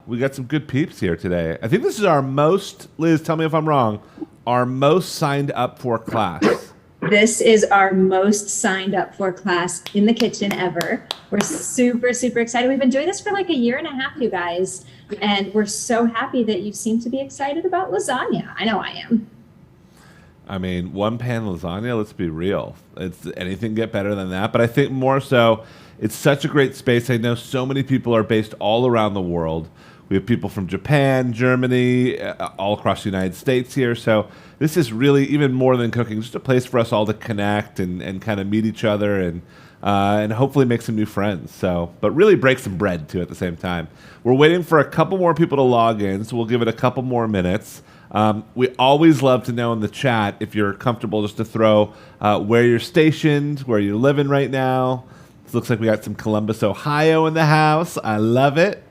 We got some good peeps here today. I think this is our most, Liz, tell me if I'm wrong, our most signed up for class. This is our most signed up for class in the kitchen ever. We're super, super excited. We've been doing this for like a year and a half, you guys. And we're so happy that you seem to be excited about lasagna. I know I am. I mean, one pan lasagna, let's be real. It's anything get better than that. But I think more so, it's such a great space. I know so many people are based all around the world. We have people from Japan, Germany, all across the United States here. So this is really, even more than cooking, just a place for us all to connect and kind of meet each other and hopefully make some new friends. So, but really break some bread too at the same time. We're waiting for a couple more people to log in, so we'll give it a couple more minutes. We always love to know in the chat if you're comfortable just to throw where you're stationed, where you're living right now. It looks like we got some Columbus, Ohio in the house. I love it.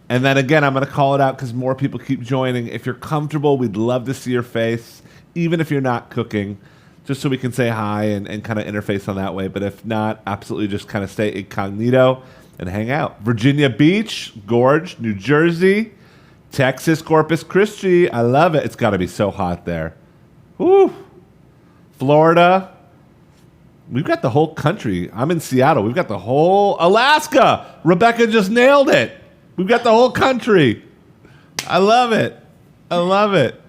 And then again, I'm going to call it out because more people keep joining. If you're comfortable, we'd love to see your face, even if you're not cooking, just so we can say hi and kind of interface on that way. But if not, absolutely just kind of stay incognito and hang out. Virginia Beach, Gorge, New Jersey, Texas, Corpus Christi. I love it. It's got to be so hot there. Woo. Florida. We've got the whole country. I'm in Seattle. We've got the whole Alaska. Rebecca just nailed it. We've got the whole country. I love it. I love it.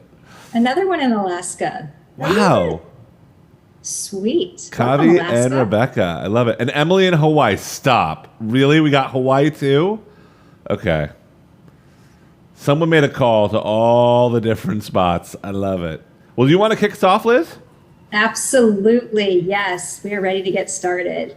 Another one in Alaska. Wow. Sweet. Kavi and Rebecca. I love it. And Emily in Hawaii. Stop. Really? We got Hawaii too? Okay. Someone made a call to all the different spots. I love it. Well, do you want to kick us off, Liz? Absolutely. Yes. We are ready to get started.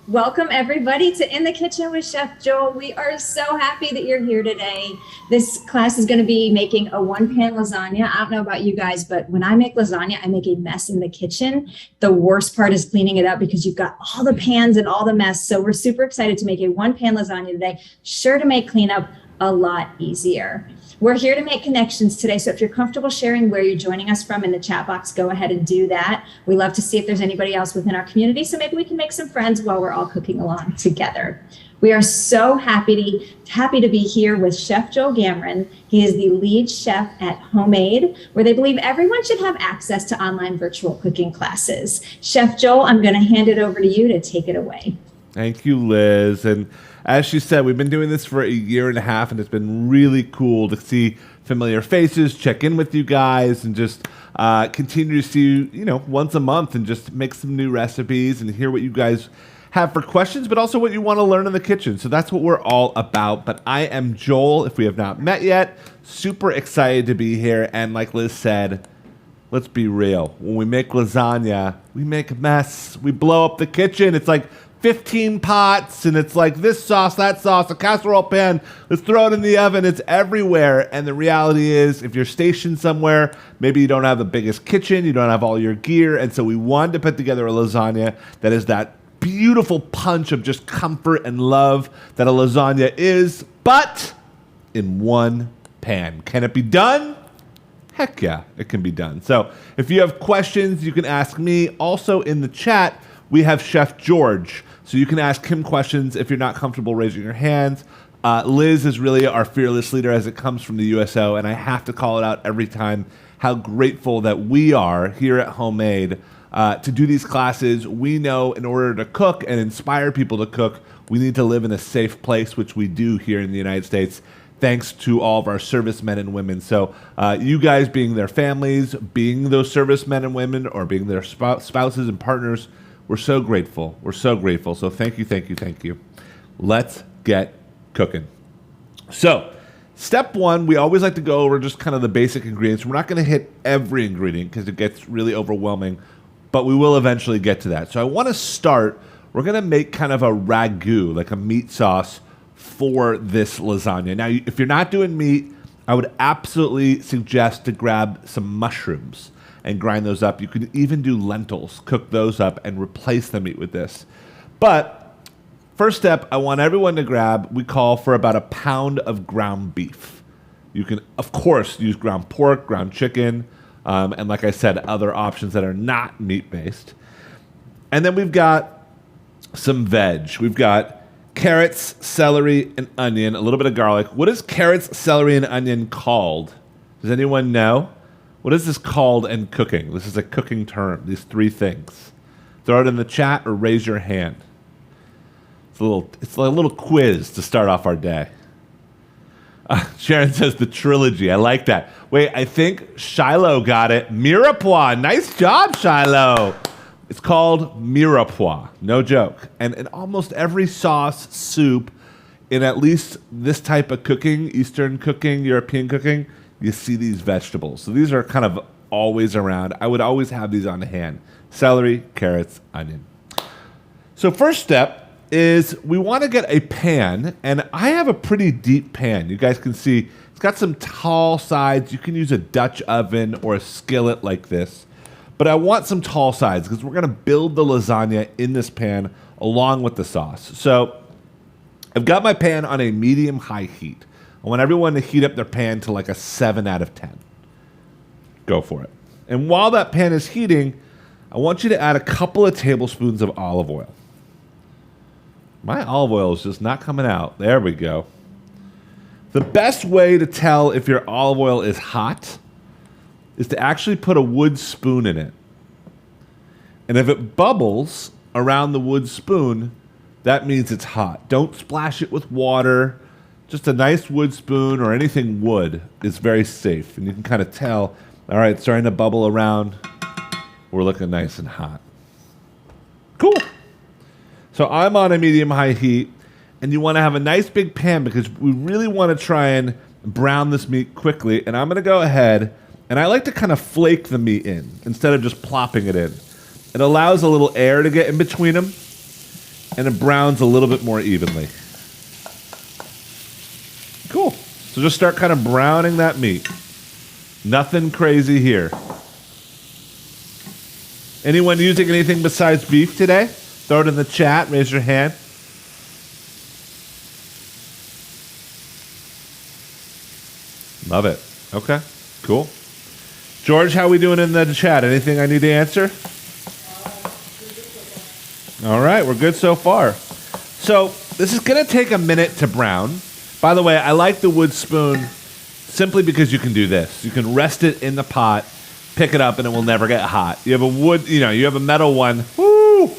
Welcome, everybody, to In the Kitchen with Chef Joel. We are so happy that you're here today. This class is going to be making a one-pan lasagna. I don't know about you guys, but when I make lasagna, I make a mess in the kitchen. The worst part is cleaning it up because you've got all the pans and all the mess. So we're super excited to make a one-pan lasagna today. Sure to make cleanup a lot easier. We're here to make connections today. So if you're comfortable sharing where you're joining us from in the chat box, go ahead and do that. We love to see if there's anybody else within our community. So maybe we can make some friends while we're all cooking along together. We are so happy to be here with Chef Joel Gamron. He is the lead chef at Homemade, where they believe everyone should have access to online virtual cooking classes. Chef Joel, I'm going to hand it over to you to take it away. Thank you, Liz. And as she said, we've been doing this for a year and a half, and it's been really cool to see familiar faces, check in with you guys, and just continue to see you, once a month and just make some new recipes and hear what you guys have for questions, but also what you want to learn in the kitchen. So that's what we're all about. But I am Joel, if we have not met yet. Super excited to be here. And like Liz said, let's be real. When we make lasagna, we make a mess. We blow up the kitchen. It's like 15 pots, and it's like this sauce, that sauce, a casserole pan. Let's throw it in the oven. It's everywhere. And the reality is, if you're stationed somewhere, maybe you don't have the biggest kitchen, you don't have all your gear. And so we wanted to put together a lasagna that is that beautiful punch of just comfort and love that a lasagna is, but in one pan. Can it be done? Heck yeah, it can be done. So if you have questions, you can ask me. Also in the chat, we have Chef George. So you can ask him questions if you're not comfortable raising your hands. Liz is really our fearless leader as it comes from the USO, and I have to call it out every time how grateful that we are here at Homemade to do these classes. We know in order to cook and inspire people to cook, we need to live in a safe place, which we do here in the United States, thanks to all of our servicemen and women. So you guys being their families, being those servicemen and women, or being their spouses and partners, we're so grateful. We're so grateful. So thank you, thank you, thank you. Let's get cooking. So step one, we always like to go over just kind of the basic ingredients. We're not going to hit every ingredient because it gets really overwhelming, but we will eventually get to that. So I want to start, we're going to make kind of a ragu, like a meat sauce for this lasagna. Now, if you're not doing meat, I would absolutely suggest to grab some mushrooms and grind those up. You could even do lentils, cook those up and replace the meat with this. But first step, I want everyone to grab, we call for about a pound of ground beef. You can, of course, use ground pork, ground chicken, and like I said, other options that are not meat-based. And then we've got some veg. We've got carrots, celery, and onion, a little bit of garlic. What is carrots, celery, and onion called? Does anyone know? What is this called in cooking? This is a cooking term, these three things. Throw it in the chat or raise your hand. It's a little quiz to start off our day. Sharon says the trilogy. I like that. Wait, I think Shiloh got it. Mirepoix. Nice job, Shiloh. It's called mirepoix. No joke. And in almost every sauce, soup, in at least this type of cooking, Eastern cooking, European cooking, you see these vegetables. So these are kind of always around. I would always have these on hand. Celery, carrots, onion. So first step is we want to get a pan, and I have a pretty deep pan. You guys can see it's got some tall sides. You can use a Dutch oven or a skillet like this, but I want some tall sides because we're going to build the lasagna in this pan along with the sauce. So I've got my pan on a medium-high heat. I want everyone to heat up their pan to like a 7 out of 10. Go for it. And while that pan is heating, I want you to add a couple of tablespoons of olive oil. My olive oil is just not coming out. There we go. The best way to tell if your olive oil is hot is to actually put a wood spoon in it. And if it bubbles around the wood spoon, that means it's hot. Don't splash it with water. Just a nice wood spoon or anything wood is very safe. And you can kind of tell, all right, it's starting to bubble around. We're looking nice and hot. Cool. So I'm on a medium-high heat, and you want to have a nice big pan because we really want to try and brown this meat quickly. And I'm going to go ahead, and I like to kind of flake the meat in instead of just plopping it in. It allows a little air to get in between them, and it browns a little bit more evenly. Cool. So just start kind of browning that meat. Nothing crazy here. Anyone using anything besides beef today? Throw it in the chat. Raise your hand. Love it. Okay. Cool. George, how we doing in the chat? Anything I need to answer? All right. We're good so far. So this is going to take a minute to brown. By the way, I like the wood spoon simply because you can do this. You can rest it in the pot, pick it up, and it will never get hot. You have a wood, you have a metal one. Woo!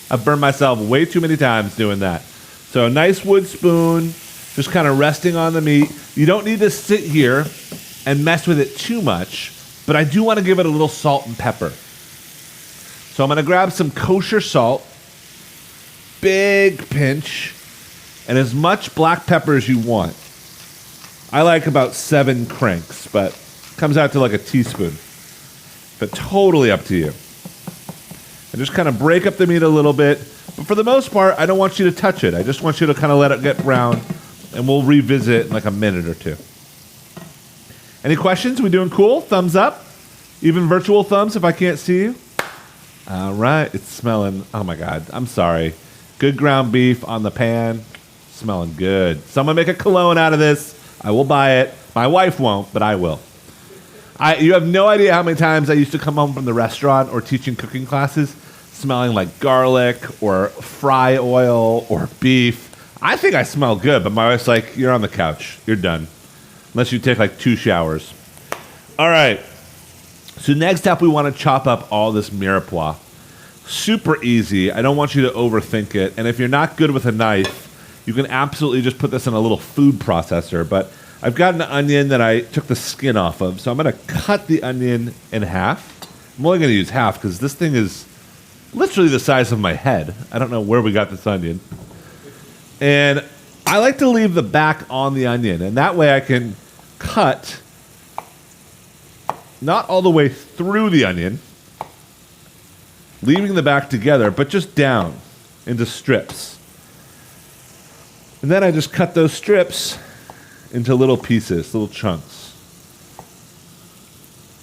I've burned myself way too many times doing that. So a nice wood spoon, just kind of resting on the meat. You don't need to sit here and mess with it too much, but I do want to give it a little salt and pepper. So I'm going to grab some kosher salt, big pinch, and as much black pepper as you want. I like about 7 cranks, but it comes out to like a teaspoon. But totally up to you. And just kind of break up the meat a little bit. But for the most part, I don't want you to touch it. I just want you to kind of let it get brown, and we'll revisit in like a minute or two. Any questions? We doing cool? Thumbs up? Even virtual thumbs if I can't see you? All right. It's smelling. Oh, my God. I'm sorry. Good ground beef on the pan. Smelling good. Someone make a cologne out of this. I will buy it. My wife won't, but I will. You have no idea how many times I used to come home from the restaurant or teaching cooking classes smelling like garlic or fry oil or beef. I think I smell good, but my wife's like, you're on the couch. You're done. Unless you take like 2 showers. All right. So next up, we want to chop up all this mirepoix. Super easy. I don't want you to overthink it. And if you're not good with a knife, you can absolutely just put this in a little food processor. But I've got an onion that I took the skin off of, so I'm going to cut the onion in half. I'm only going to use half because this thing is literally the size of my head. I don't know where we got this onion. And I like to leave the back on the onion, and that way I can cut not all the way through the onion, leaving the back together, but just down into strips. And then I just cut those strips into little pieces, little chunks.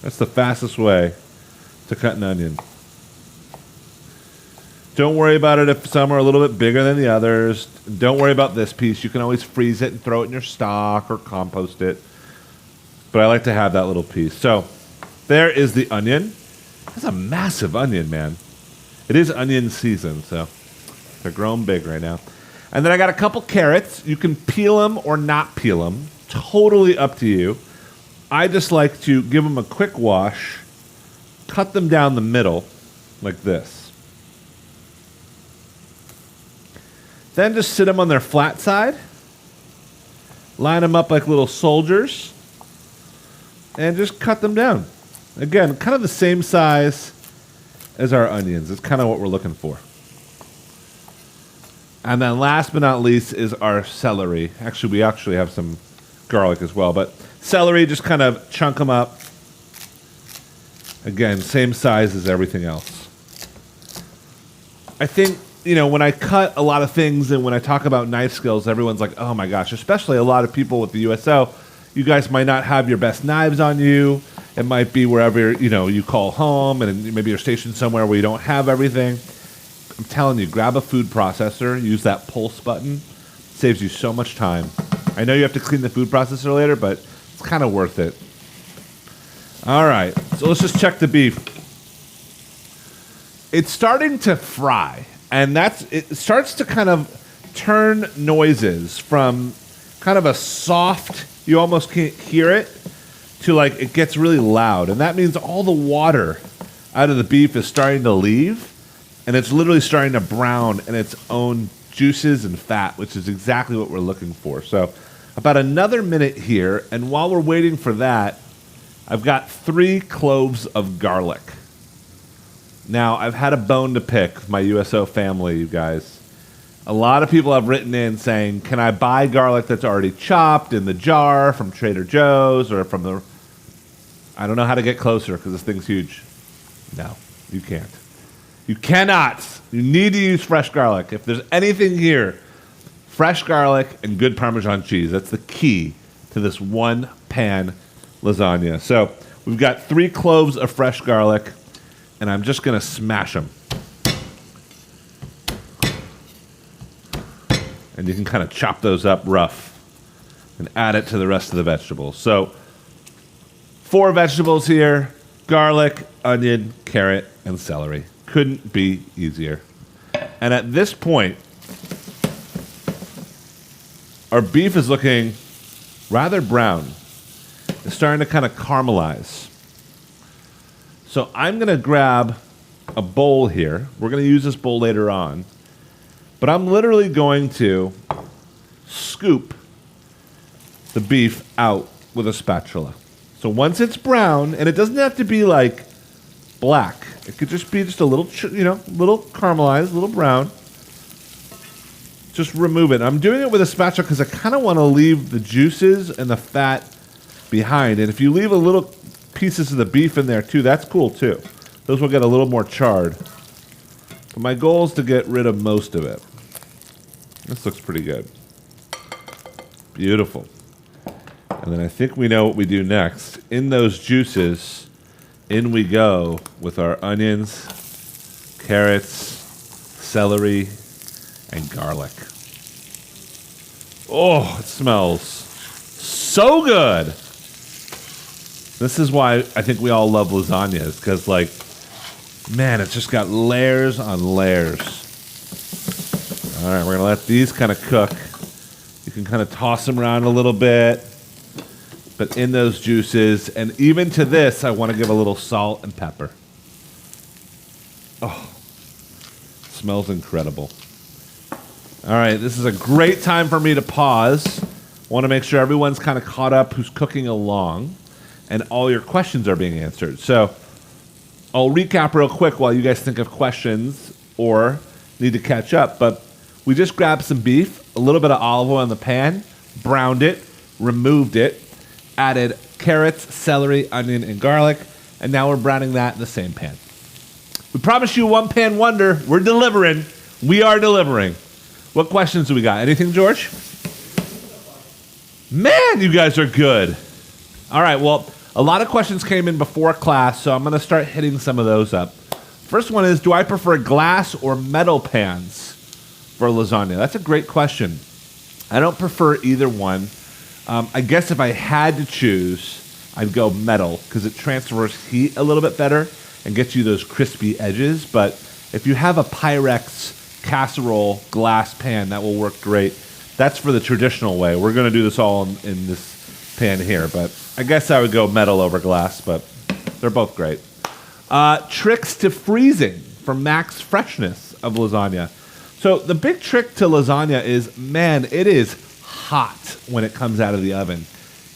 That's the fastest way to cut an onion. Don't worry about it if some are a little bit bigger than the others. Don't worry about this piece. You can always freeze it and throw it in your stock or compost it. But I like to have that little piece. So there is the onion. That's a massive onion, man. It is onion season, so they're growing big right now. And then I got a couple carrots. You can peel them or not peel them. Totally up to you. I just like to give them a quick wash, cut them down the middle like this. Then just sit them on their flat side. Line them up like little soldiers. And just cut them down. Again, kind of the same size as our onions. It's kind of what we're looking for. And then last but not least is our celery. Actually, we actually have some garlic as well. But celery, just kind of chunk them up. Again, same size as everything else. I think, when I cut a lot of things and when I talk about knife skills, everyone's like, oh my gosh, especially a lot of people with the USO, you guys might not have your best knives on you. It might be wherever, you call home and maybe you're stationed somewhere where you don't have everything. I'm telling you, grab a food processor, use that pulse button. Saves you so much time. I know you have to clean the food processor later, but it's kind of worth it. All right, so let's just check the beef. It's starting to fry, and it starts to kind of turn noises from kind of a soft, you almost can't hear it, to like it gets really loud. And that means all the water out of the beef is starting to leave, and it's literally starting to brown in its own juices and fat, which is exactly what we're looking for. So about another minute here, and while we're waiting for that, I've got 3 cloves of garlic. Now, I've had a bone to pick with my USO family, you guys. A lot of people have written in saying, can I buy garlic that's already chopped in the jar from Trader Joe's or from the... I don't know how to get closer because this thing's huge. No, you can't. You cannot. You need to use fresh garlic. If there's anything here, fresh garlic and good Parmesan cheese. That's the key to this one pan lasagna. So we've got 3 cloves of fresh garlic, and I'm just going to smash them. And you can kind of chop those up rough and add it to the rest of the vegetables. So 4 vegetables here: garlic, onion, carrot, and celery. Couldn't be easier. And at this point, our beef is looking rather brown. It's starting to kind of caramelize. So I'm going to grab a bowl here. We're going to use this bowl later on. But I'm literally going to scoop the beef out with a spatula. So once it's brown, and it doesn't have to be like black. It could just be just a little, little caramelized, a little brown. Just remove it. I'm doing it with a spatula because I kind of want to leave the juices and the fat behind. And if you leave a little pieces of the beef in there too, that's cool too. Those will get a little more charred. But my goal is to get rid of most of it. This looks pretty good. Beautiful. And then I think we know what we do next. In those juices, in we go with our onions, carrots, celery, and garlic. Oh, it smells so good. This is why I think we all love lasagnas, because, man, it's just got layers on layers. All right, we're going to let these kind of cook. You can kind of toss them around a little bit, but in those juices, and even to this, I want to give a little salt and pepper. Oh, smells incredible. All right, this is a great time for me to pause. I want to make sure everyone's kind of caught up who's cooking along, and all your questions are being answered. So I'll recap real quick while you guys think of questions or need to catch up. But we just grabbed some beef, a little bit of olive oil in the pan, browned it, removed it, added carrots, celery, onion, and garlic, and now we're browning that in the same pan. We promise you one pan wonder. We're delivering. We are delivering. What questions do we got? Anything, George? Man, you guys are good. All right, well, a lot of questions came in before class, so I'm going to start hitting some of those up. First one is, do I prefer glass or metal pans for lasagna? That's a great question. I don't prefer either one. I guess if I had to choose, I'd go metal because it transfers heat a little bit better and gets you those crispy edges. But if you have a Pyrex casserole glass pan. That will work great. That's for the traditional way. We're going to do this all in this pan here, but I guess I would go metal over glass, but they're both great. Tricks to freezing for max freshness of lasagna. So the big trick to lasagna is, man, it is hot when it comes out of the oven.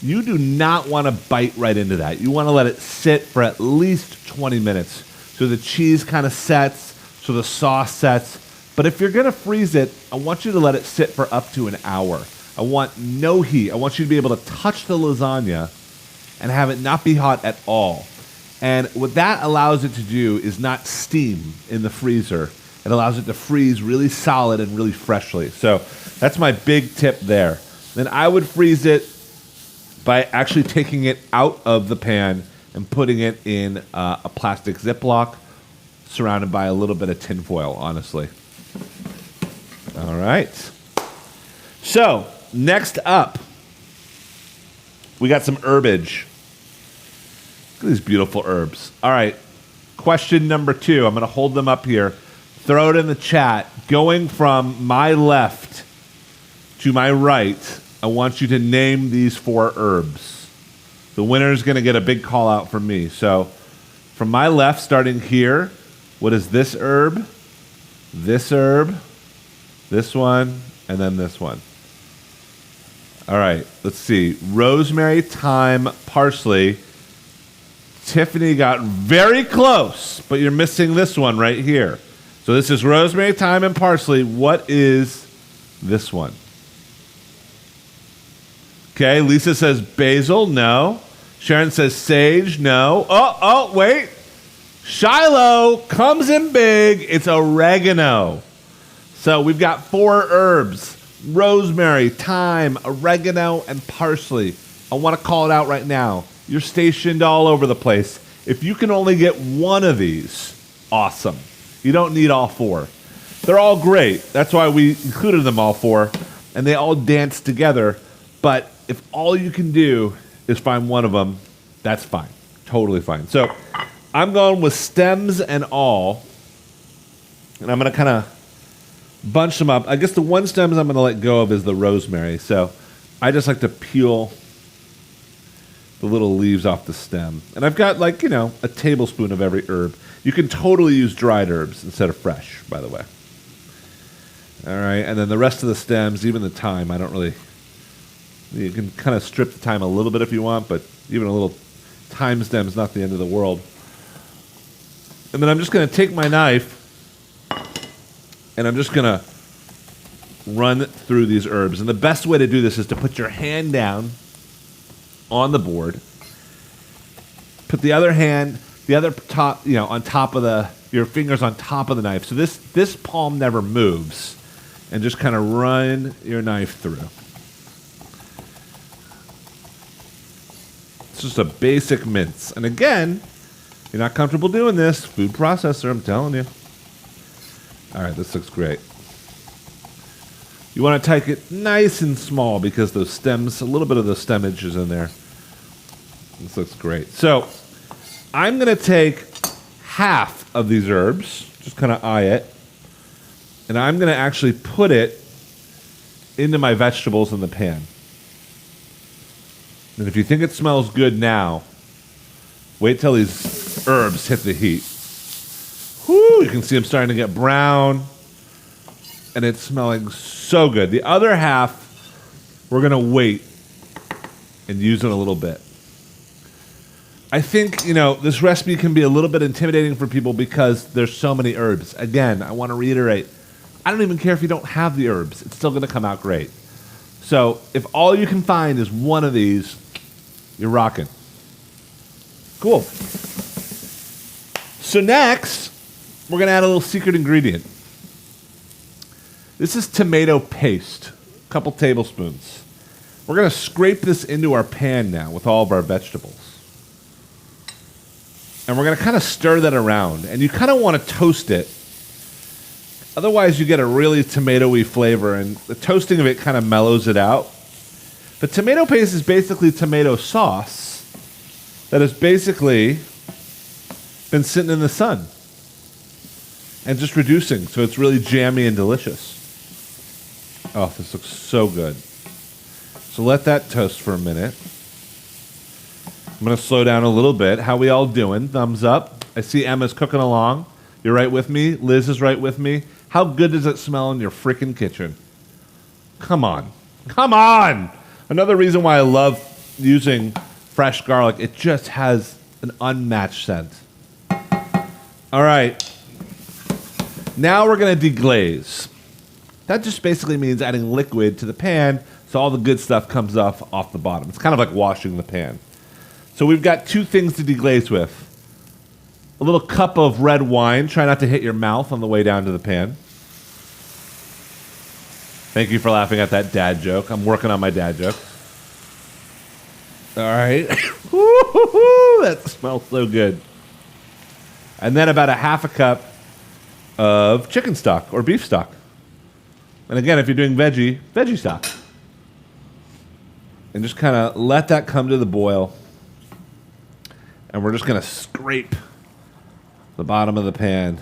You do not want to bite right into that. You want to let it sit for at least 20 minutes so the cheese kind of sets, so the sauce sets. But if you're going to freeze it, I want you to let it sit for up to an hour. I want no heat. I want you to be able to touch the lasagna and have it not be hot at all. And what that allows it to do is not steam in the freezer. It allows it to freeze really solid and really freshly. So that's my big tip there. Then I would freeze it by actually taking it out of the pan and putting it in a plastic Ziploc surrounded by a little bit of tin foil, honestly. All right. So next up, we got some herbage. Look at these beautiful herbs. All right, question number 2. I'm going to hold them up here. Throw it in the chat. Going from my left to my right, I want you to name these 4 herbs. The winner is going to get a big call out from me. So from my left, starting here, what is this herb, this one, and then this one? All right, let's see. Rosemary, thyme, parsley. Tiffany got very close, but you're missing this one right here. So this is rosemary, thyme, and parsley. What is this one? Okay, Lisa says basil, no. Sharon says sage, no. Oh, wait. Shiloh comes in big. It's oregano. So we've got 4 herbs: rosemary, thyme, oregano, and parsley. I want to call it out right now. You're stationed all over the place. If you can only get one of these, awesome. You don't need all 4. They're all great. That's why we included them all 4, and they all dance together. But if all you can do is find one of them, that's fine. Totally fine. So I'm going with stems and all, and I'm going to kind of bunch them up. I guess the one stems I'm going to let go of is the rosemary. So I just like to peel the little leaves off the stem. And I've got a tablespoon of every herb. You can totally use dried herbs instead of fresh, by the way. All right, and then the rest of the stems, even the thyme, I don't really... You can kind of strip the thyme a little bit if you want, but even a little thyme stem is not the end of the world. And then I'm just going to take my knife, and I'm just going to run through these herbs. And the best way to do this is to put your hand down on the board. Put the other hand, top, on top of your fingers on top of the knife. So this palm never moves, and just kind of run your knife through. It's just a basic mince. And again, you're not comfortable doing this, food processor, I'm telling you. All right, this looks great. You want to take it nice and small because those stems, a little bit of the stemage is in there. This looks great. So I'm going to take half of these herbs, just kind of eye it, and I'm going to actually put it into my vegetables in the pan. And if you think it smells good now, wait till these herbs hit the heat. Whoo, you can see them starting to get brown, and it's smelling so good. The other half, we're going to wait and use it a little bit. I think, this recipe can be a little bit intimidating for people because there's so many herbs. Again, I want to reiterate, I don't even care if you don't have the herbs. It's still going to come out great. So if all you can find is one of these, you're rocking. Cool. So next, we're going to add a little secret ingredient. This is tomato paste, a couple tablespoons. We're going to scrape this into our pan now with all of our vegetables. And we're going to kind of stir that around. And you kind of want to toast it. Otherwise, you get a really tomatoey flavor. And the toasting of it kind of mellows it out. But tomato paste is basically tomato sauce that has basically been sitting in the sun. and just reducing, so it's really jammy and delicious. Oh, this looks so good. So let that toast for a minute. I'm going to slow down a little bit. How we all doing? Thumbs up. I see Emma's cooking along. You're right with me. Liz is right with me. How good does it smell in your freaking kitchen? Come on. Come on! Another reason why I love using fresh garlic, it just has an unmatched scent. All right. Now we're going to deglaze. That just basically means adding liquid to the pan so all the good stuff comes off the bottom. It's kind of like washing the pan. So we've got two things to deglaze with. A little cup of red wine. Try not to hit your mouth on the way down to the pan. Thank you for laughing at that dad joke. I'm working on my dad joke. All right. That smells so good. And then about a half a cup of chicken stock or beef stock. And again, if you're doing veggie stock. And just kind of let that come to the boil. And we're just going to scrape the bottom of the pan,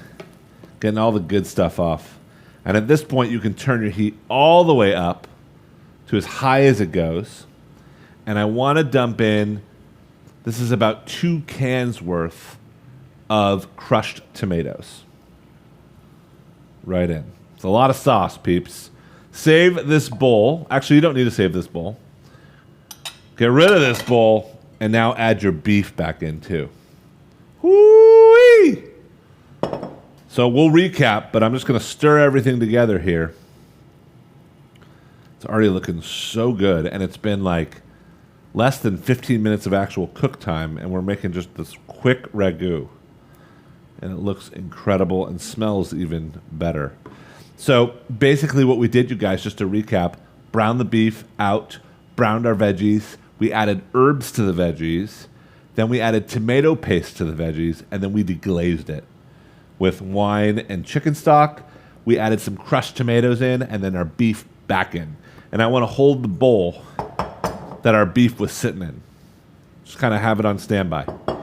getting all the good stuff off. And at this point, you can turn your heat all the way up to as high as it goes. And I want to dump in, this is about 2 cans worth of crushed tomatoes. Right in. It's a lot of sauce, peeps. Save this bowl. Actually, you don't need to save this bowl. Get rid of this bowl. And now add your beef back in too. Woo-wee! So we'll recap, but I'm just going to stir everything together here. It's already looking so good, and it's been like less than 15 minutes of actual cook time, and we're making just this quick ragu. And it looks incredible and smells even better. So basically what we did, you guys, just to recap, brown the beef out, browned our veggies, we added herbs to the veggies, then we added tomato paste to the veggies, and then we deglazed it with wine and chicken stock. We added some crushed tomatoes in, and then our beef back in. And I want to hold the bowl that our beef was sitting in. Just kind of have it on standby. All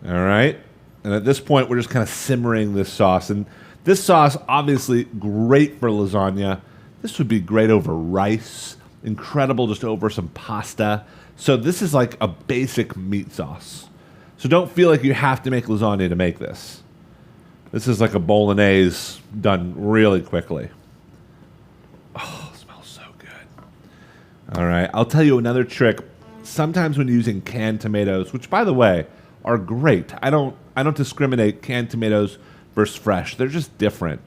right? And at this point, we're just kind of simmering this sauce. And this sauce, obviously, great for lasagna. This would be great over rice. Incredible just over some pasta. So this is like a basic meat sauce. So don't feel like you have to make lasagna to make this. This is like a bolognese done really quickly. Oh, it smells so good. All right, I'll tell you another trick. Sometimes when using canned tomatoes, which by the way are great. I don't discriminate canned tomatoes versus fresh. They're just different.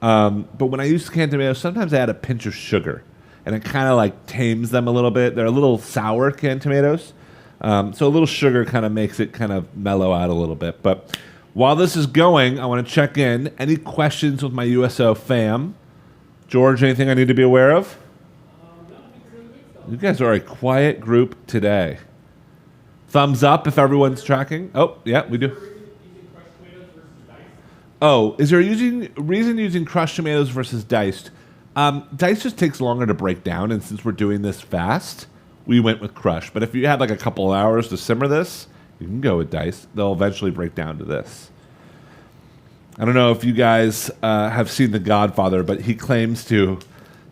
But when I use canned tomatoes, sometimes I add a pinch of sugar. And it kind of like tames them a little bit. They're a little sour, canned tomatoes. So a little sugar kind of makes it kind of mellow out a little bit. But while this is going, I want to check in. Any questions with my USO fam? George, anything I need to be aware of? You guys are a quiet group today. Thumbs up if everyone's tracking. Oh, yeah, we do. Oh, is there a reason using crushed tomatoes versus diced? Diced just takes longer to break down, and since we're doing this fast, we went with crushed. But if you had like a couple of hours to simmer this, you can go with diced. They'll eventually break down to this. I don't know if you guys have seen The Godfather, but he claims to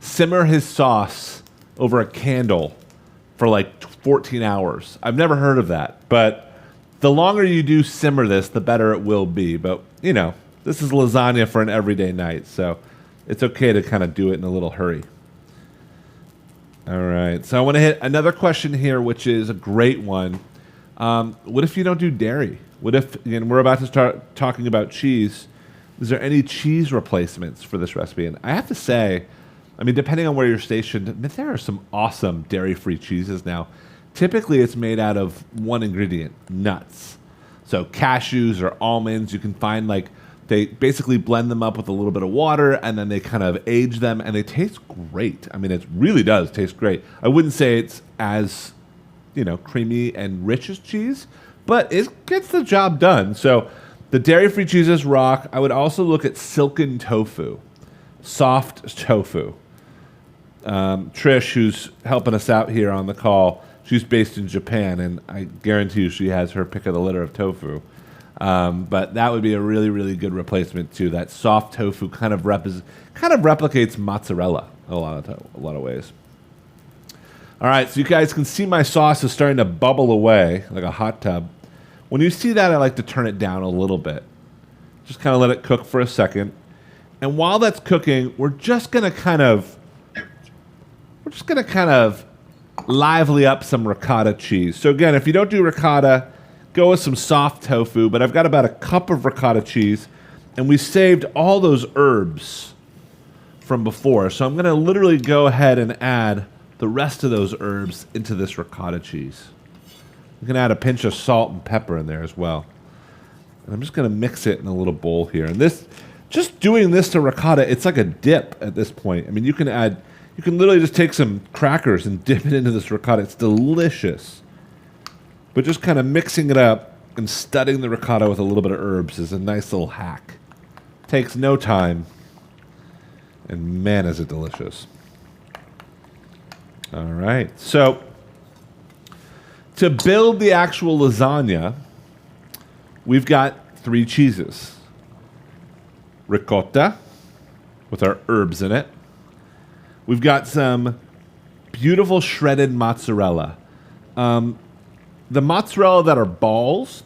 simmer his sauce over a candle for like 14 hours. I've never heard of that, but the longer you do simmer this, the better it will be. But, you know, this is lasagna for an everyday night, so it's okay to kind of do it in a little hurry. All right, so I want to hit another question here, which is a great one. What if you don't do dairy? What if, again, we're about to start talking about cheese. Is there any cheese replacements for this recipe? And I have to say, I mean, depending on where you're stationed, there are some awesome dairy-free cheeses now. Typically, it's made out of one ingredient, nuts. So cashews or almonds, you can find like, they basically blend them up with a little bit of water, and then they kind of age them, and they taste great. I mean, it really does taste great. I wouldn't say it's as, you know, creamy and rich as cheese, but it gets the job done. So the dairy-free cheeses rock. I would also look at silken tofu, soft tofu. Trish, who's helping us out here on the call, she's based in Japan, and I guarantee you she has her pick of the litter of tofu. But that would be a really, really good replacement too. That soft tofu kind of replicates mozzarella in a lot of ways. All right, so you guys can see my sauce is starting to bubble away like a hot tub. When you see that, I like to turn it down a little bit. Just kind of let it cook for a second. And while that's cooking, we're just gonna kind of lively up some ricotta cheese. So again, if you don't do ricotta, go with some soft tofu, but I've got about a cup of ricotta cheese, and we saved all those herbs from before. So I'm gonna literally go ahead and add the rest of those herbs into this ricotta cheese. You can add a pinch of salt and pepper in there as well. And I'm just gonna mix it in a little bowl here. And this, just doing this to ricotta, it's like a dip at this point. I mean, you can literally just take some crackers and dip it into this ricotta. It's delicious. But just kind of mixing it up and studding the ricotta with a little bit of herbs is a nice little hack. Takes no time. And man, is it delicious. All right. So, to build the actual lasagna, we've got 3 cheeses. Ricotta, with our herbs in it. We've got some beautiful shredded mozzarella. The mozzarella that are balls,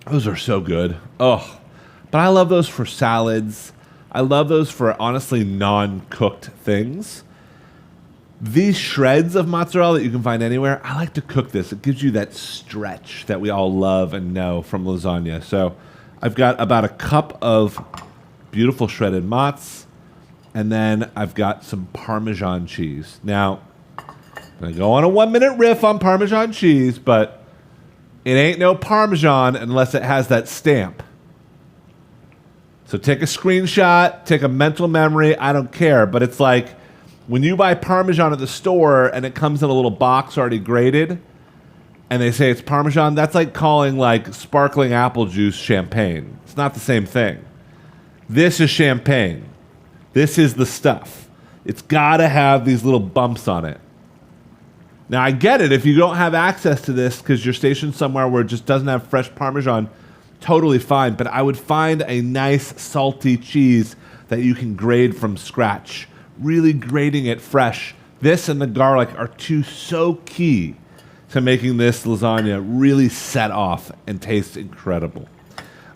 those are so good. Oh, but I love those for salads. I love those for, honestly, non-cooked things. These shreds of mozzarella that you can find anywhere, I like to cook this. It gives you that stretch that we all love and know from lasagna. So I've got about a cup of beautiful shredded mozz, and then I've got some Parmesan cheese. Now, I'm going to go on a 1-minute riff on Parmesan cheese, but it ain't no Parmesan unless it has that stamp. So take a screenshot, take a mental memory, I don't care, but it's like when you buy Parmesan at the store and it comes in a little box already grated and they say it's Parmesan, that's like calling like sparkling apple juice champagne. It's not the same thing. This is champagne. This is the stuff. It's got to have these little bumps on it. Now, I get it. If you don't have access to this because you're stationed somewhere where it just doesn't have fresh Parmesan, totally fine. But I would find a nice salty cheese that you can grate from scratch. Really grating it fresh. This and the garlic are two so key to making this lasagna really set off and taste incredible.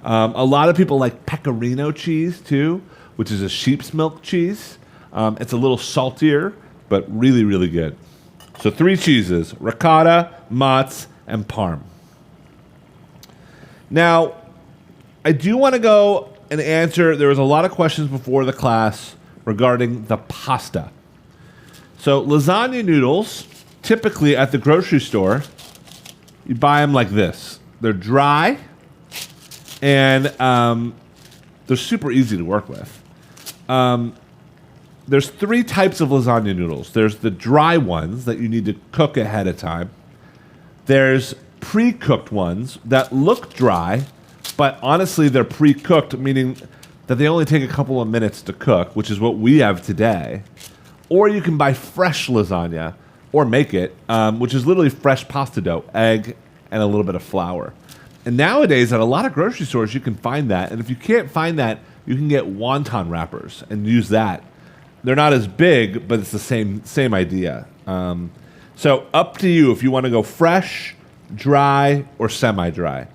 A lot of people like pecorino cheese too, which is a sheep's milk cheese. It's a little saltier, but really, really good. So 3 cheeses, ricotta, mozz, and parm. Now, I do want to go and answer, there was a lot of questions before the class regarding the pasta. So lasagna noodles, typically at the grocery store, you buy them like this. They're dry, and they're super easy to work with. There's 3 types of lasagna noodles. There's the dry ones that you need to cook ahead of time. There's pre-cooked ones that look dry, but honestly they're pre-cooked, meaning that they only take a couple of minutes to cook, which is what we have today. Or you can buy fresh lasagna, or make it, which is literally fresh pasta dough, egg, and a little bit of flour. And nowadays, at a lot of grocery stores, you can find that. And if you can't find that, you can get wonton wrappers and use that. They're not as big, but it's the same idea. So up to you if you want to go fresh, dry, or semi-dry.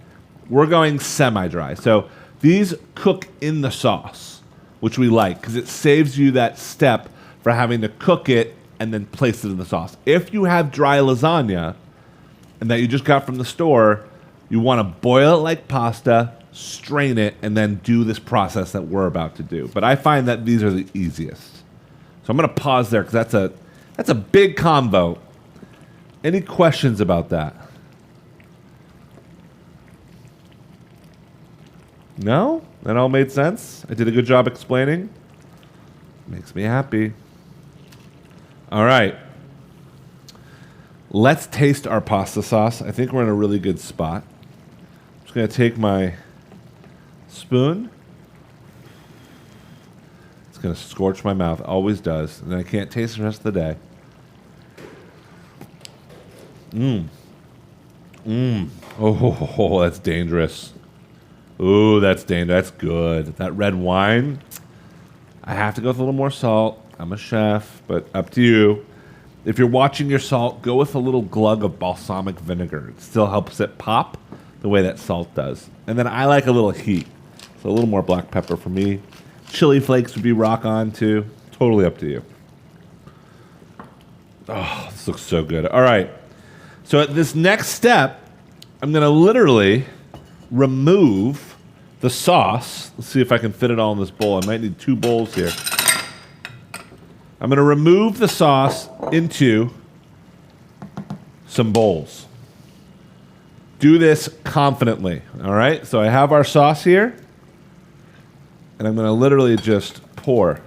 We're going semi-dry. So these cook in the sauce, which we like, because it saves you that step for having to cook it and then place it in the sauce. If you have dry lasagna and that you just got from the store, you want to boil it like pasta, strain it, and then do this process that we're about to do. But I find that these are the easiest. So I'm going to pause there because that's a big combo. Any questions about that? No? That all made sense? I did a good job explaining? Makes me happy. All right. Let's taste our pasta sauce. I think we're in a really good spot. I'm just going to take my spoon. It's going to scorch my mouth. Always does. And then I can't taste the rest of the day. Oh, that's dangerous. Ooh, that's dangerous. That's good. That red wine. I have to go with a little more salt. I'm a chef, but up to you. If you're watching your salt, go with a little glug of balsamic vinegar. It still helps it pop the way that salt does. And then I like a little heat. So a little more black pepper for me. Chili flakes would be rock on too. Totally up to you. Oh, this looks so good. All right. So at this next step, I'm going to literally remove the sauce. Let's see if I can fit it all in this bowl. I might need 2 bowls here. I'm going to remove the sauce into some bowls. Do this confidently, all right? So I have our sauce here, and I'm going to literally just pour.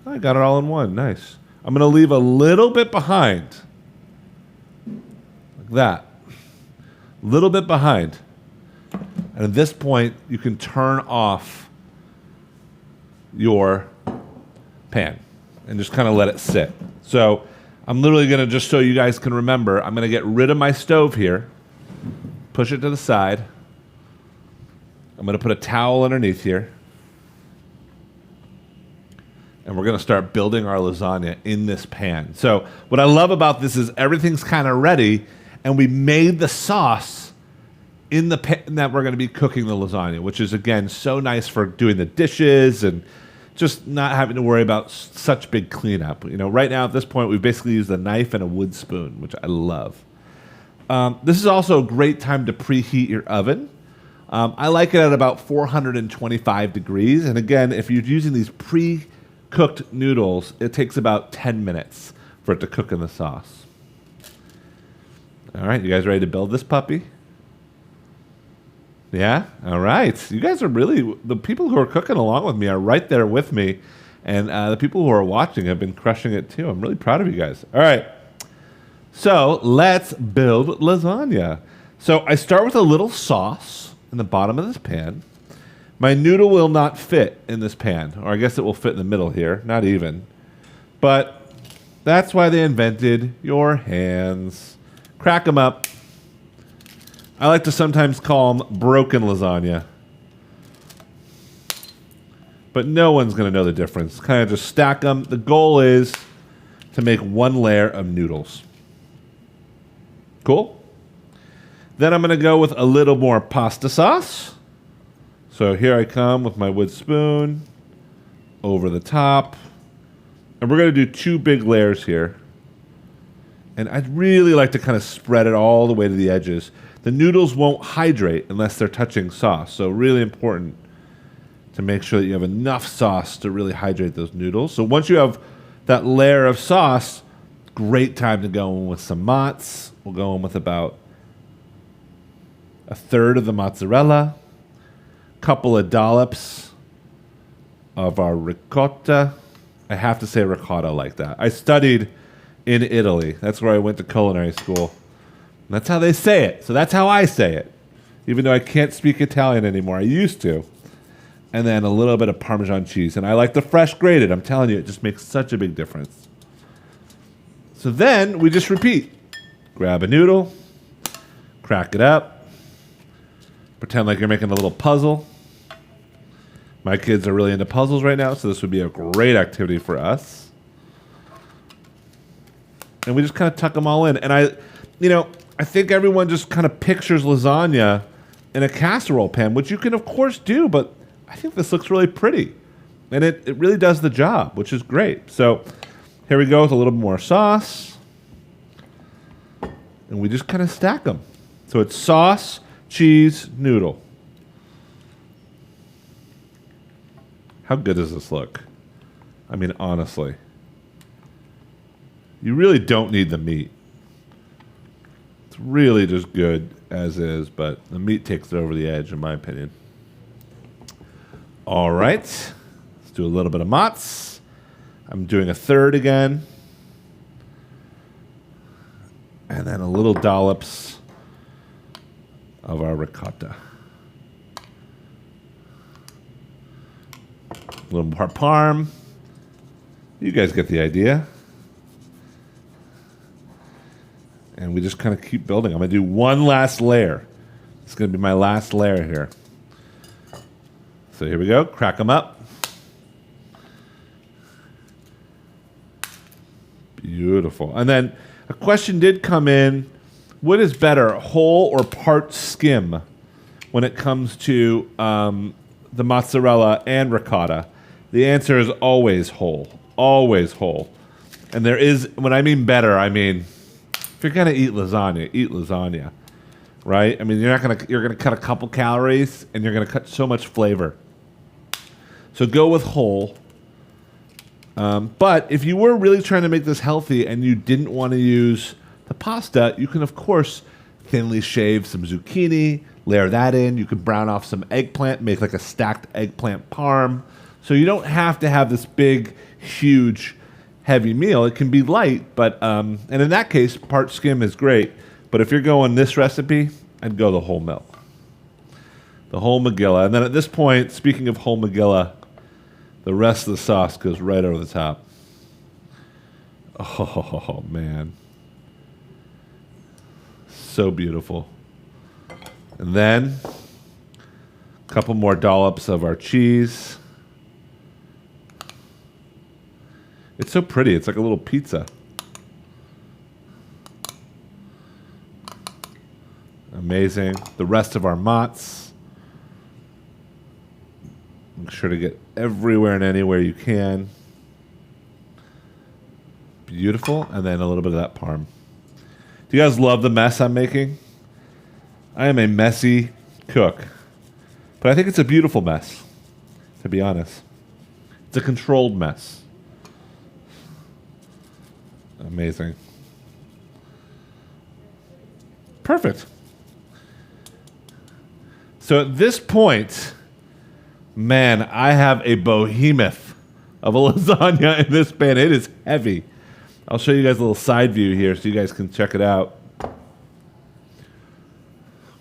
I got it all in one. Nice. I'm going to leave a little bit behind, like that. A little bit behind. And at this point, you can turn off your pan and just kind of let it sit. So I'm literally going to, just so you guys can remember, I'm going to get rid of my stove here, push it to the side. I'm going to put a towel underneath here. And we're going to start building our lasagna in this pan. So what I love about this is everything's kind of ready, and we made the sauce in the pan that we're going to be cooking the lasagna, which is, again, so nice for doing the dishes and just not having to worry about such big cleanup. You know, right now at this point, we've basically used a knife and a wood spoon, which I love. This is also a great time to preheat your oven. I like it at about 425 degrees. And again, if you're using these pre-cooked noodles, it takes about 10 minutes for it to cook in the sauce. All right, you guys ready to build this puppy? Yeah? All right. You guys are really, the people who are cooking along with me are right there with me. And the people who are watching have been crushing it too. I'm really proud of you guys. All right. So let's build lasagna. So I start with a little sauce in the bottom of this pan. My noodle will not fit in this pan, or I guess it will fit in the middle here, not even. But that's why they invented your hands. Crack them up. I like to sometimes call them broken lasagna. But no one's going to know the difference. Kind of just stack them. The goal is to make one layer of noodles. Cool? Then I'm going to go with a little more pasta sauce. So here I come with my wood spoon over the top. And we're going to do 2 big layers here. And I'd really like to kind of spread it all the way to the edges. The noodles won't hydrate unless they're touching sauce. So really important to make sure that you have enough sauce to really hydrate those noodles. So once you have that layer of sauce, great time to go in with some mozz. We'll go in with about 1/3 of the mozzarella, couple of dollops of our ricotta. I have to say ricotta like that. I studied in Italy. That's where I went to culinary school. And that's how they say it. So that's how I say it. Even though I can't speak Italian anymore. I used to. And then a little bit of Parmesan cheese. And I like the fresh grated. I'm telling you, it just makes such a big difference. So then we just repeat. Grab a noodle. Crack it up. Pretend like you're making a little puzzle. My kids are really into puzzles right now, so this would be a great activity for us. And we just kind of tuck them all in. And I think everyone just kind of pictures lasagna in a casserole pan, which you can, of course, do, but I think this looks really pretty. And it really does the job, which is great. So here we go with a little more sauce. And we just kind of stack them. So it's sauce, cheese, noodle. How good does this look? I mean, honestly. You really don't need the meat. It's really just good as is, but the meat takes it over the edge, in my opinion. All right. Let's do a little bit of mozz. I'm doing 1/3 again. And then a little dollops of our ricotta. A little more parm. You guys get the idea. And we just kind of keep building. I'm going to do one last layer. It's going to be my last layer here. So here we go. Crack them up. Beautiful. And then a question did come in. What is better, whole or part skim when it comes to the mozzarella and ricotta? The answer is always whole. Always whole. And there is, when I mean better, I mean, if you're going to eat lasagna, right? I mean, you're going to cut a couple calories and you're going to cut so much flavor. So go with whole. But if you were really trying to make this healthy and you didn't want to use the pasta, you can, of course, thinly shave some zucchini, layer that in. You can brown off some eggplant, make like a stacked eggplant parm. So you don't have to have this big, huge, heavy meal. It can be light, but and in that case, part skim is great. But if you're going this recipe, I'd go the whole milk. The whole Magilla. And then at this point, speaking of whole Magilla, the rest of the sauce goes right over the top. Oh, man. So beautiful. And then a couple more dollops of our cheese. It's so pretty. It's like a little pizza. Amazing. The rest of our mozz. Make sure to get everywhere and anywhere you can. Beautiful. And then a little bit of that parm. Do you guys love the mess I'm making? I am a messy cook. But I think it's a beautiful mess, to be honest. It's a controlled mess. Amazing. Perfect. So at this point, man, I have a behemoth of a lasagna in this pan. It is heavy. I'll show you guys a little side view here so you guys can check it out.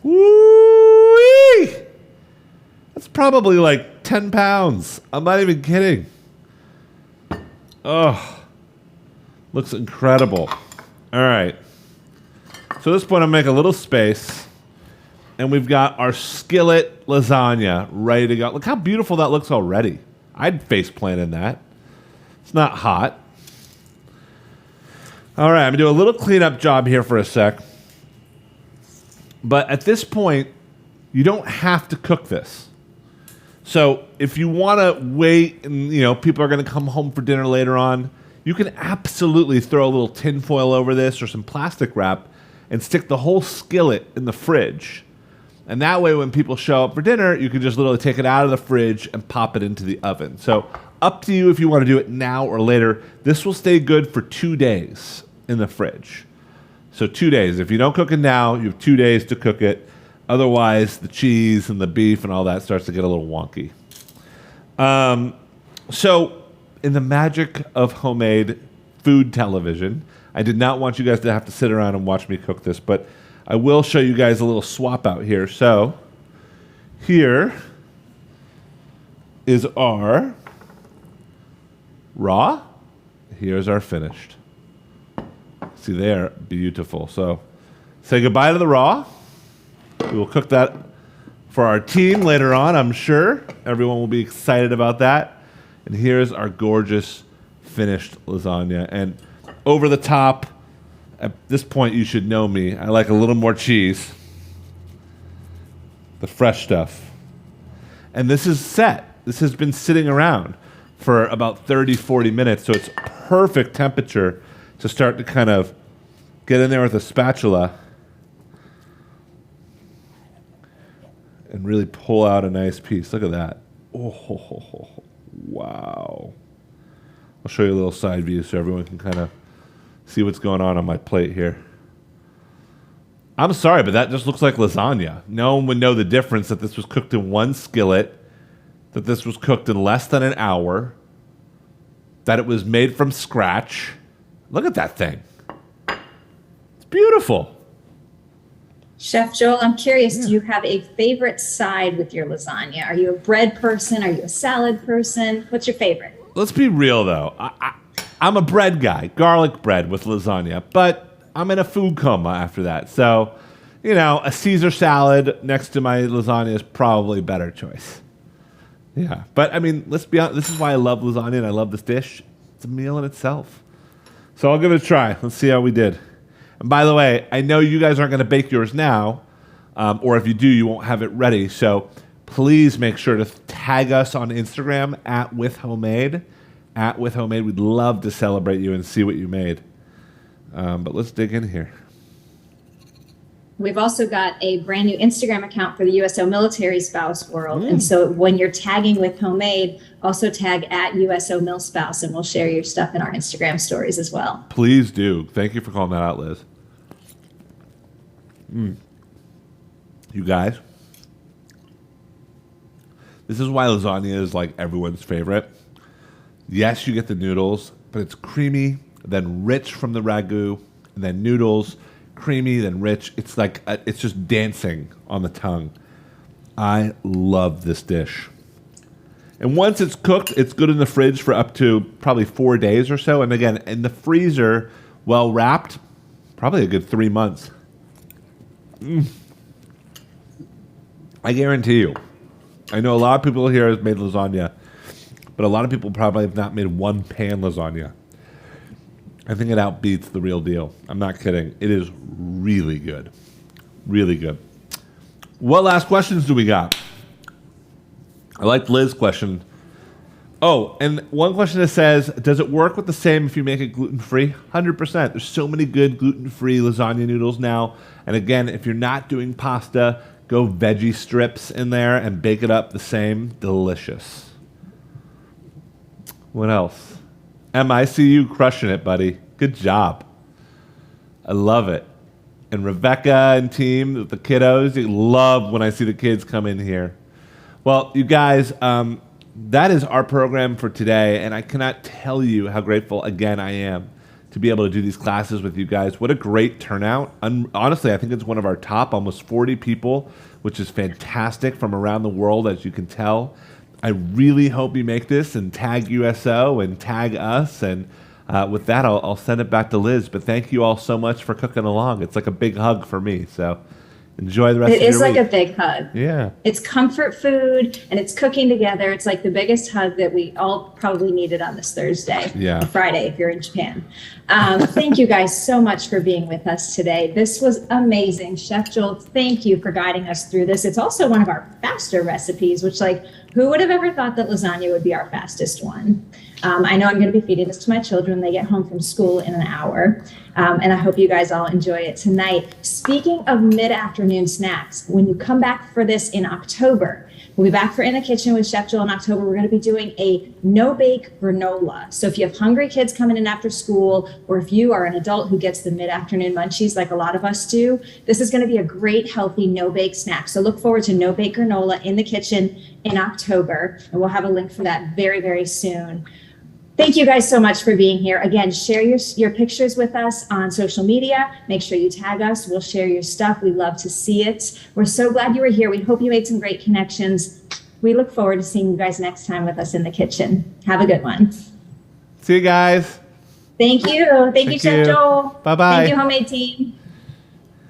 Woo-wee! That's probably like 10 pounds. I'm not even kidding. Oh. Looks incredible. All right. So at this point, I'm making a little space. And we've got our skillet lasagna ready to go. Look how beautiful that looks already. I'd face plant in that. It's not hot. All right, I'm going to do a little cleanup job here for a sec. But at this point, you don't have to cook this. So if you want to wait and, people are going to come home for dinner later on, you can absolutely throw a little tin foil over this or some plastic wrap and stick the whole skillet in the fridge. And that way, when people show up for dinner, you can just literally take it out of the fridge and pop it into the oven. So up to you if you want to do it now or later. This will stay good for 2 days in the fridge. So 2 days. If you don't cook it now, you have 2 days to cook it. Otherwise, the cheese and the beef and all that starts to get a little wonky. So in the magic of homemade food television, I did not want you guys to have to sit around and watch me cook this, but I will show you guys a little swap out here. So here is our raw. Here's our finished. See there, beautiful. So say goodbye to the raw. We will cook that for our team later on, I'm sure. Everyone will be excited about that. And here's our gorgeous finished lasagna. And over the top, at this point you should know me, I like a little more cheese. The fresh stuff. And this is set. This has been sitting around for about 30, 40 minutes, so it's perfect temperature to start to kind of get in there with a spatula and really pull out a nice piece. Look at that. Oh, wow. I'll show you a little side view so everyone can kind of see what's going on my plate here. I'm sorry, but that just looks like lasagna. No one would know the difference that this was cooked in one skillet, that this was cooked in less than an hour, that it was made from scratch. Look at that thing. It's beautiful. Chef Joel, I'm curious, do you have a favorite side with your lasagna? Are you a bread person? Are you a salad person? What's your favorite? Let's be real, though. I'm a bread guy, garlic bread with lasagna, but I'm in a food coma after that. So, you know, a Caesar salad next to my lasagna is probably a better choice. Yeah, but I mean, let's be honest. This is why I love lasagna and I love this dish. It's a meal in itself. So I'll give it a try. Let's see how we did. And by the way, I know you guys aren't going to bake yours now, or if you do, you won't have it ready. So please make sure to tag us on Instagram at @withhomemade. At @withhomemade. We'd love to celebrate you and see what you made. But let's dig in here. We've also got a brand new Instagram account for the USO military spouse world. And so when you're tagging with homemade, also tag at USO Mil Spouse, and we'll share your stuff in our Instagram stories as well. Please do. Thank you for calling that out, Liz. You guys, this is why lasagna is like everyone's favorite. Yes, you get the noodles, but it's creamy, then rich from the ragu, and then noodles, creamy, then rich. It's like, it's just dancing on the tongue. I love this dish. And once it's cooked, it's good in the fridge for up to probably 4 days or so. And again, in the freezer, well wrapped, probably a good 3 months. I guarantee you. I know a lot of people here have made lasagna, but a lot of people probably have not made one pan lasagna. I think it outbeats the real deal. I'm not kidding. It is really good. Really good. What last questions do we got? I liked Liz's question. Oh, and one question that says, does it work with the same if you make it gluten-free? 100%. There's so many good gluten-free lasagna noodles now. And again, if you're not doing pasta, go veggie strips in there and bake it up the same. Delicious. What else? Em, I see you crushing it, buddy. Good job. I love it. And Rebecca and team, the kiddos, you love when I see the kids come in here. Well, you guys, that is our program for today, and I cannot tell you how grateful, again, I am to be able to do these classes with you guys. What a great turnout. Honestly, I think it's one of our top, almost 40 people, which is fantastic from around the world, as you can tell. I really hope you make this and tag USO and tag us. And with that, I'll send it back to Liz. But thank you all so much for cooking along. It's like a big hug for me. So enjoy the rest of your week. It is like a big hug. Yeah. It's comfort food and it's cooking together. It's like the biggest hug that we all probably needed on this Thursday or Friday if you're in Japan. Thank you guys so much for being with us today. This was amazing. Chef Joel, thank you for guiding us through this. It's also one of our faster recipes, which who would have ever thought that lasagna would be our fastest one? I know I'm going to be feeding this to my children when they get home from school in an hour. And I hope you guys all enjoy it tonight. Speaking of mid-afternoon snacks, when you come back for this in October, we'll be back for In the Kitchen with Chef Joel in October. We're going to be doing a no-bake granola. So if you have hungry kids coming in after school, or if you are an adult who gets the mid-afternoon munchies like a lot of us do, this is going to be a great, healthy no-bake snack. So look forward to no-bake granola in the kitchen in October. And we'll have a link for that very, very soon. Thank you guys so much for being here. Again, share your pictures with us on social media. Make sure you tag us. We'll share your stuff. We love to see it. We're so glad you were here. We hope you made some great connections. We look forward to seeing you guys next time with us in the kitchen. Have a good one. See you guys. Thank you. Thank you, Chef Joel. Bye-bye. Thank you, Homemade team.